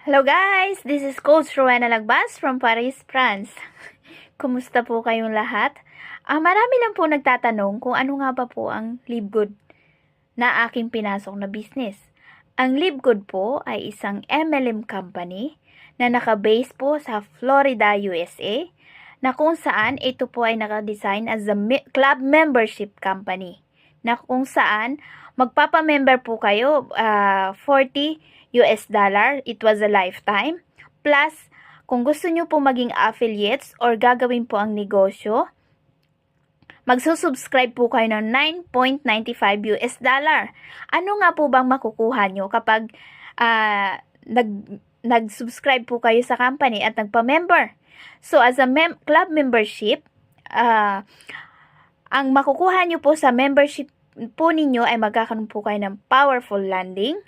Hello guys! This is Coach Rowena Lagbas from Paris, France. Kumusta po kayong lahat? Marami lang po nagtatanong kung ano nga ba po ang Livegood na aking pinasok na business. Ang Livegood po ay isang MLM company na nakabase po sa Florida, USA, na kung saan ito po ay nakadesign as a club membership company, na kung saan magpapamember po kayo, $40. It was a lifetime. Plus, kung gusto nyo po maging affiliates or gagawin po ang negosyo, magsusubscribe po kayo ng $9.95. Ano nga po bang makukuha nyo kapag nag-subscribe po kayo sa company at nagpa-member? So, as a club membership, ang makukuha nyo po sa membership po ninyo ay magkakaroon po kayo ng powerful landing,